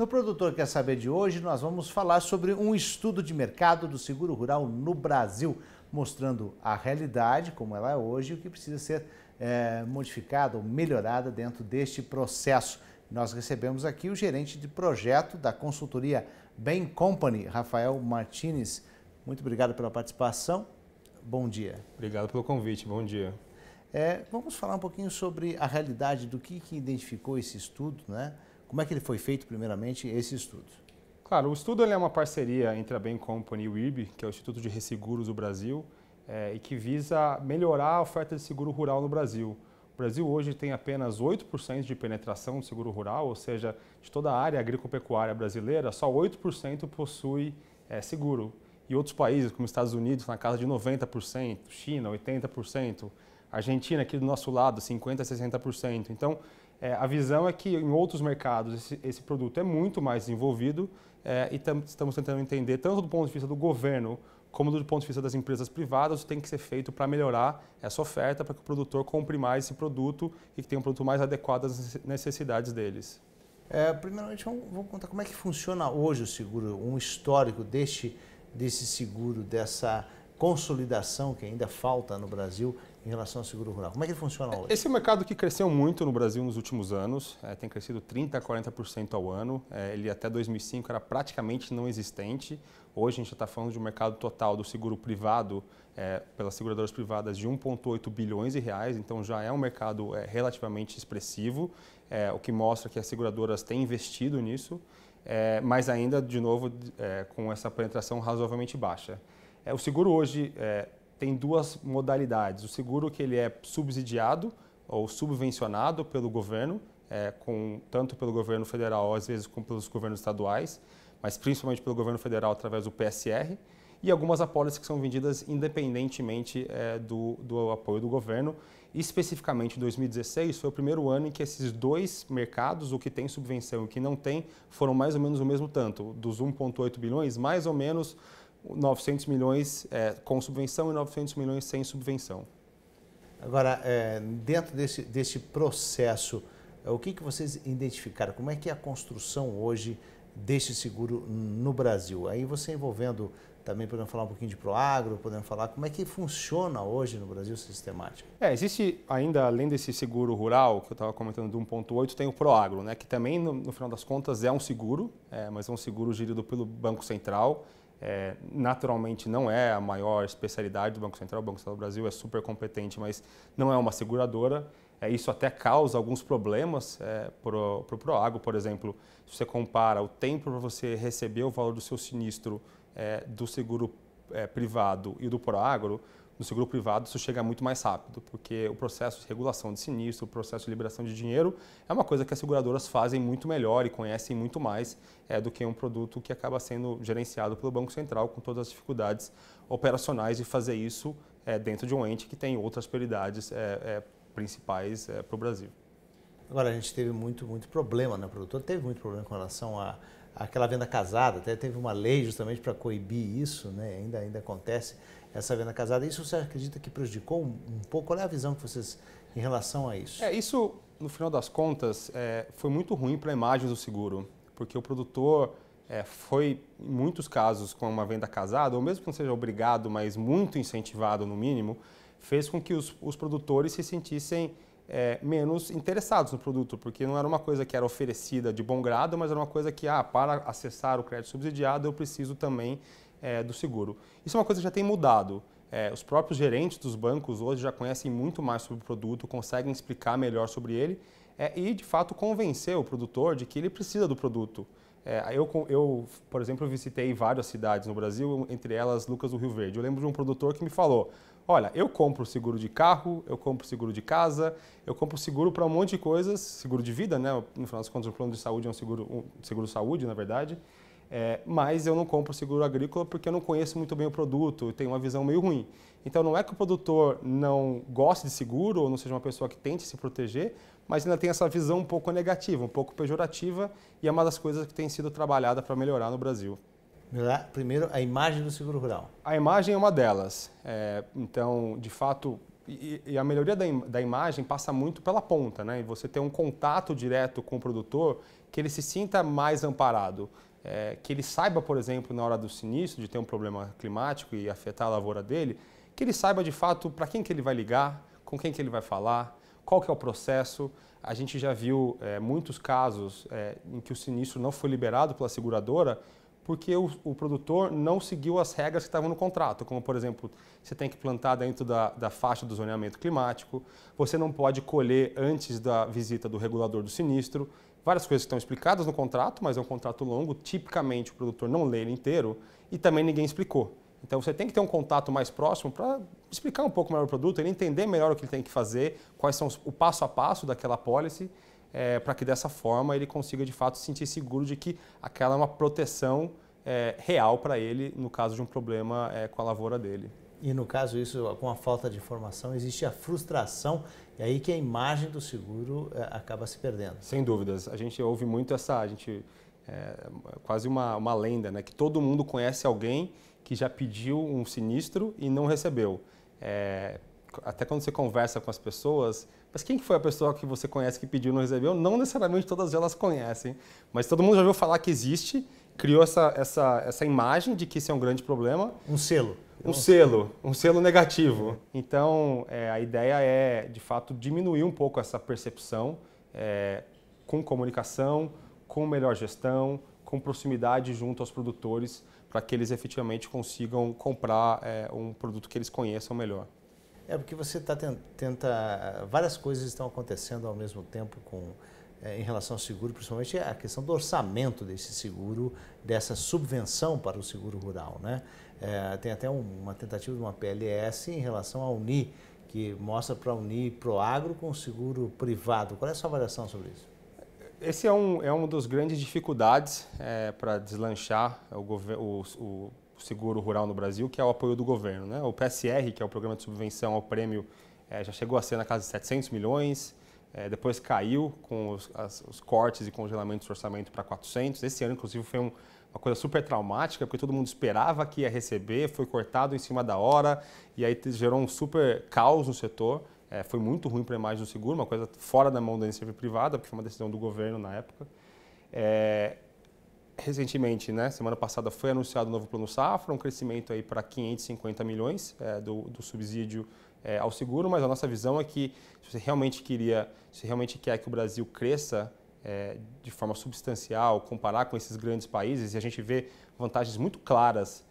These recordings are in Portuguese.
No Produtor Quer Saber de hoje, nós vamos falar sobre um estudo de mercado do seguro rural no Brasil, mostrando a realidade, como ela é hoje, e o que precisa ser modificado ou melhorado dentro deste processo. Nós recebemos aqui o gerente de projeto da consultoria Bain Company, Rafael Martins. Muito obrigado pela participação. Bom dia. Obrigado pelo convite, bom dia. Vamos falar um pouquinho sobre a realidade do que identificou esse estudo, né? Como é que ele foi feito, primeiramente, esse estudo? Claro, o estudo é uma parceria entre a Bain Company e o IRB, que é o Instituto de Resseguros do Brasil, e que visa melhorar a oferta de seguro rural no Brasil. O Brasil hoje tem apenas 8% de penetração do seguro rural, ou seja, de toda a área agrícola-pecuária brasileira, só 8% possui seguro. E outros países, como Estados Unidos, na casa de 90%, China, 80%, Argentina, aqui do nosso lado, 50% a 60%. Então, a visão é que em outros mercados esse produto é muito mais desenvolvido e estamos tentando entender, tanto do ponto de vista do governo, como do ponto de vista das empresas privadas, o que tem que ser feito para melhorar essa oferta, para que o produtor compre mais esse produto e que tenha um produto mais adequado às necessidades deles. Primeiramente, vamos contar como é que funciona hoje o seguro, um histórico desse seguro, dessa consolidação que ainda falta no Brasil em relação ao seguro rural. Como é que ele funciona hoje? Esse é um mercado que cresceu muito no Brasil nos últimos anos, tem crescido 30% a 40% ao ano. Ele até 2005 era praticamente não existente. Hoje a gente já está falando de um mercado total do seguro privado, pelas seguradoras privadas, de 1,8 bilhões de reais, então já é um mercado relativamente expressivo, o que mostra que as seguradoras têm investido nisso, mas ainda, de novo, com essa penetração razoavelmente baixa. O seguro hoje tem duas modalidades. O seguro que ele é subsidiado ou subvencionado pelo governo, tanto pelo governo federal, às vezes como pelos governos estaduais, mas principalmente pelo governo federal através do PSR, e algumas apólices que são vendidas independentemente do apoio do governo. Especificamente em 2016 foi o primeiro ano em que esses dois mercados, o que tem subvenção e o que não tem, foram mais ou menos o mesmo tanto. Dos 1,8 bilhões, mais ou menos 900 milhões com subvenção e 900 milhões sem subvenção. Agora, dentro desse processo, o que vocês identificaram? Como é que é a construção hoje desse seguro no Brasil? Aí você envolvendo também, podemos falar um pouquinho de Proagro, podemos falar como é que funciona hoje no Brasil essa sistemática? Existe ainda, além desse seguro rural, que eu estava comentando do 1,8, tem o Proagro, né, que também, no final das contas, é um seguro, mas é um seguro gerido pelo Banco Central. Naturalmente não é a maior especialidade do Banco Central. O Banco Central do Brasil é super competente, mas não é uma seguradora. Isso até causa alguns problemas para o Proagro, por exemplo. Se você compara o tempo para você receber o valor do seu sinistro do seguro privado e do Proagro, no seguro privado isso chega muito mais rápido, porque o processo de regulação de sinistro, o processo de liberação de dinheiro é uma coisa que as seguradoras fazem muito melhor e conhecem muito mais do que um produto que acaba sendo gerenciado pelo Banco Central, com todas as dificuldades operacionais de fazer isso dentro de um ente que tem outras prioridades principais para o Brasil. Agora, a gente teve muito problema, né? O produtor teve muito problema com relação àquela venda casada, até teve uma lei justamente para coibir isso, né? Ainda acontece essa venda casada. Isso você acredita que prejudicou um pouco? Qual é a visão que vocês em relação a isso? Isso, no final das contas, foi muito ruim para a imagem do seguro, porque o produtor foi, em muitos casos, com uma venda casada, ou mesmo que não seja obrigado, mas muito incentivado no mínimo, fez com que os produtores se sentissem menos interessados no produto, porque não era uma coisa que era oferecida de bom grado, mas era uma coisa que, para acessar o crédito subsidiado, eu preciso também do seguro. Isso é uma coisa que já tem mudado. Os próprios gerentes dos bancos hoje já conhecem muito mais sobre o produto, conseguem explicar melhor sobre ele e, de fato, convencer o produtor de que ele precisa do produto. Eu, por exemplo, visitei várias cidades no Brasil, entre elas Lucas do Rio Verde. Eu lembro de um produtor que me falou: olha, eu compro seguro de carro, eu compro seguro de casa, eu compro seguro para um monte de coisas, seguro de vida, né? No final das contas, o plano de saúde é um seguro saúde, na verdade, mas eu não compro seguro agrícola porque eu não conheço muito bem o produto, eu tenho uma visão meio ruim. Então, não é que o produtor não goste de seguro ou não seja uma pessoa que tente se proteger, mas ainda tem essa visão um pouco negativa, um pouco pejorativa, e é uma das coisas que tem sido trabalhada para melhorar no Brasil. Primeiro, a imagem do seguro rural. A imagem é uma delas. Então, de fato, E a melhoria da imagem passa muito pela ponta, né? E você ter um contato direto com o produtor, que ele se sinta mais amparado. Que ele saiba, por exemplo, na hora do sinistro, de ter um problema climático e afetar a lavoura dele, que ele saiba de fato para quem que ele vai ligar, com quem que ele vai falar, qual que é o processo. A gente já viu muitos casos em que o sinistro não foi liberado pela seguradora porque o produtor não seguiu as regras que estavam no contrato, como, por exemplo, você tem que plantar dentro da faixa do zoneamento climático, você não pode colher antes da visita do regulador do sinistro, várias coisas que estão explicadas no contrato, mas é um contrato longo, tipicamente o produtor não lê ele inteiro e também ninguém explicou. Então você tem que ter um contato mais próximo para explicar um pouco melhor o produto, ele entender melhor o que ele tem que fazer, quais são o passo a passo daquela policy, para que dessa forma ele consiga de fato se sentir seguro de que aquela é uma proteção real para ele no caso de um problema com a lavoura dele. E no caso isso, com a falta de informação, existe a frustração e aí que a imagem do seguro acaba se perdendo. Sem dúvidas. A gente ouve muito quase uma lenda, né? Que todo mundo conhece alguém que já pediu um sinistro e não recebeu. Até quando você conversa com as pessoas, mas quem foi a pessoa que você conhece que pediu e não recebeu? Não necessariamente todas elas conhecem, mas todo mundo já ouviu falar que existe, criou essa imagem de que isso é um grande problema. Um selo. Um selo negativo. Então, a ideia é, de fato, diminuir um pouco essa percepção com comunicação, com melhor gestão, com proximidade junto aos produtores, para que eles efetivamente consigam comprar um produto que eles conheçam melhor. Porque você tenta... Várias coisas estão acontecendo ao mesmo tempo em relação ao seguro, principalmente a questão do orçamento desse seguro, dessa subvenção para o seguro rural, né? Tem até uma tentativa de uma PLS em relação à Uni, que mostra para unir Proagro com o seguro privado. Qual é a sua avaliação sobre isso? Esse é uma das grandes dificuldades para deslanchar o seguro rural no Brasil, que é o apoio do governo, né? O PSR, que é o Programa de Subvenção ao Prêmio, já chegou a ser na casa de 700 milhões, depois caiu com os cortes e congelamentos do orçamento para 400. Esse ano, inclusive, foi uma coisa super traumática, porque todo mundo esperava que ia receber, foi cortado em cima da hora, e aí gerou um super caos no setor. Foi muito ruim para a imagem do seguro, uma coisa fora da mão da iniciativa privada, porque foi uma decisão do governo na época. Recentemente, né, semana passada, foi anunciado o novo Plano Safra, um crescimento aí para 550 milhões do subsídio ao seguro, mas a nossa visão é que se você realmente quer que o Brasil cresça de forma substancial, comparar com esses grandes países, e a gente vê vantagens muito claras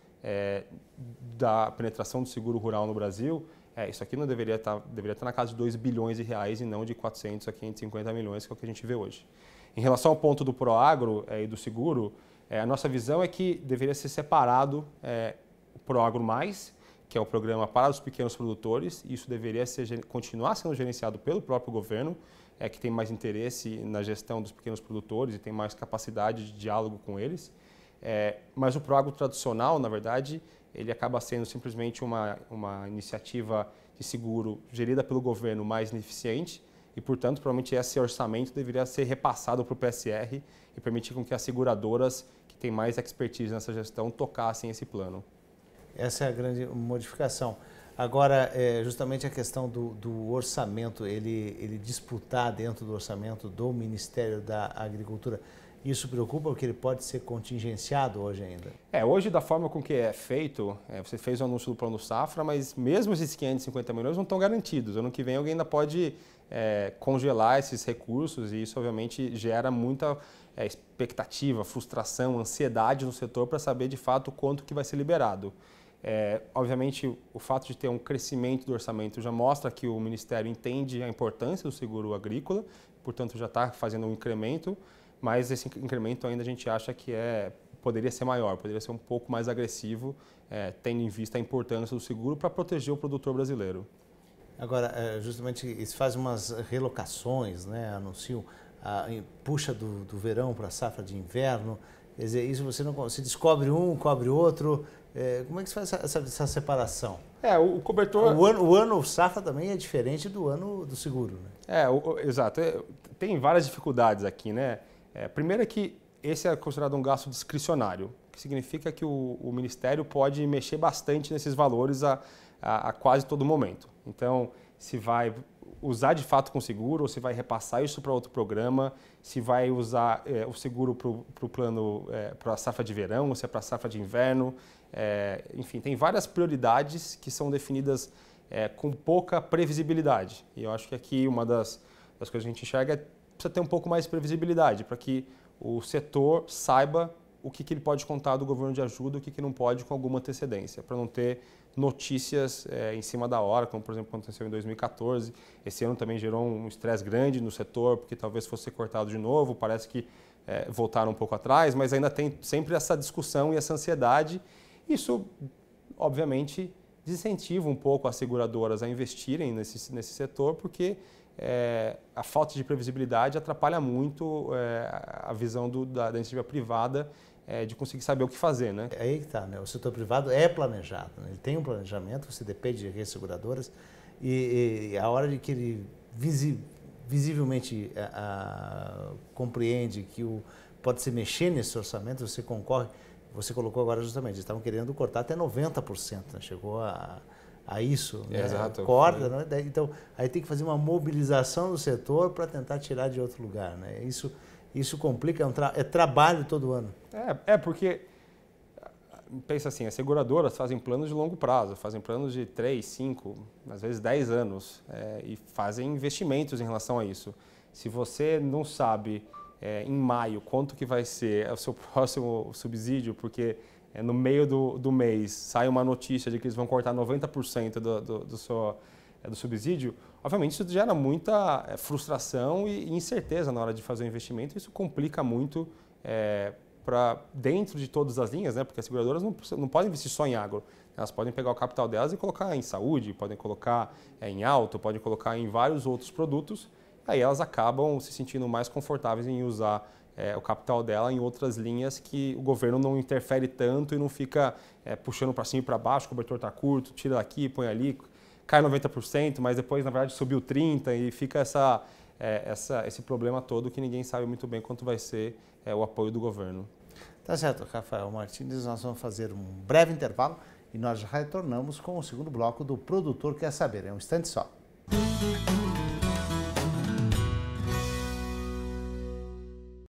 da penetração do seguro rural no Brasil, isso aqui não deveria estar na casa de 2 bilhões de reais e não de 400 a 550 milhões, que é o que a gente vê hoje. Em relação ao ponto do Proagro e do seguro, a nossa visão é que deveria ser separado o Proagro Mais, que é o programa para os pequenos produtores, e isso deveria continuar sendo gerenciado pelo próprio governo, que tem mais interesse na gestão dos pequenos produtores e tem mais capacidade de diálogo com eles. Mas o Proagro tradicional, na verdade, ele acaba sendo simplesmente uma iniciativa de seguro gerida pelo governo mais ineficiente e, portanto, provavelmente esse orçamento deveria ser repassado para o PSR e permitir com que as seguradoras que têm mais expertise nessa gestão tocassem esse plano. Essa é a grande modificação. Agora, justamente a questão do orçamento, ele disputar dentro do orçamento do Ministério da Agricultura, isso preocupa porque ele pode ser contingenciado hoje ainda? Hoje, da forma com que é feito, você fez o anúncio do Plano Safra, mas mesmo esses 550 milhões não estão garantidos. Ano que vem alguém ainda pode congelar esses recursos e isso, obviamente, gera muita expectativa, frustração, ansiedade no setor para saber, de fato, quanto que vai ser liberado. Obviamente, o fato de ter um crescimento do orçamento já mostra que o Ministério entende a importância do seguro agrícola, portanto, já está fazendo um incremento, mas esse incremento ainda a gente acha que poderia ser maior, poderia ser um pouco mais agressivo, tendo em vista a importância do seguro para proteger o produtor brasileiro. Agora, justamente, eles fazem umas relocações, né? Anunciam, puxa do verão para a safra de inverno, quer dizer, isso você descobre um, cobre outro. Como é que se faz essa separação? O cobertor... O ano safra também é diferente do ano do seguro, né? Exato. Tem várias dificuldades aqui, né? Primeiro é que esse é considerado um gasto discricionário, que significa que o Ministério pode mexer bastante nesses valores a quase todo momento. Então, se vai usar de fato com seguro ou se vai repassar isso para outro programa, se vai usar o seguro para o plano, para a safra de verão ou se é para a safra de inverno. Enfim, tem várias prioridades que são definidas com pouca previsibilidade. E eu acho que aqui uma das coisas que a gente enxerga precisa ter um pouco mais de previsibilidade para que o setor saiba o que ele pode contar do governo de ajuda, o que não pode com alguma antecedência, para não ter notícias em cima da hora, como por exemplo aconteceu em 2014. Esse ano também gerou um estresse grande no setor, porque talvez fosse ser cortado de novo, parece que voltaram um pouco atrás, mas ainda tem sempre essa discussão e essa ansiedade. Isso, obviamente, desincentiva um pouco as seguradoras a investirem nesse setor, porque a falta de previsibilidade atrapalha muito a visão da iniciativa privada de conseguir saber o que fazer, né? É aí que está, né? O setor privado é planejado, né? Ele tem um planejamento, você depende de seguradoras e a hora de que ele visivelmente compreende que pode se mexer nesse orçamento, você concorre, você colocou agora justamente, eles estavam querendo cortar até 90%, né? Chegou a isso, né? Exato. Corta, né? Então aí tem que fazer uma mobilização do setor para tentar tirar de outro lugar, né? Isso complica, é trabalho todo ano. Porque, pensa assim, as seguradoras fazem planos de longo prazo, fazem planos de 3, 5, às vezes 10 anos e fazem investimentos em relação a isso. Se você não sabe em maio quanto que vai ser o seu próximo subsídio, porque no meio do mês sai uma notícia de que eles vão cortar 90% do subsídio, obviamente isso gera muita frustração e incerteza na hora de fazer o investimento. Isso complica muito para dentro de todas as linhas, né? Porque as seguradoras não podem investir só em agro. Elas podem pegar o capital delas e colocar em saúde, podem colocar em auto, podem colocar em vários outros produtos. Aí elas acabam se sentindo mais confortáveis em usar o capital dela em outras linhas que o governo não interfere tanto e não fica puxando para cima e para baixo, o cobertor está curto, tira daqui, põe ali, cai 90%, mas depois, na verdade, subiu 30% e fica esse problema todo que ninguém sabe muito bem quanto vai ser o apoio do governo. Tá certo, Rafael Martins, nós vamos fazer um breve intervalo e nós já retornamos com o segundo bloco do Produtor Quer Saber. É um instante só.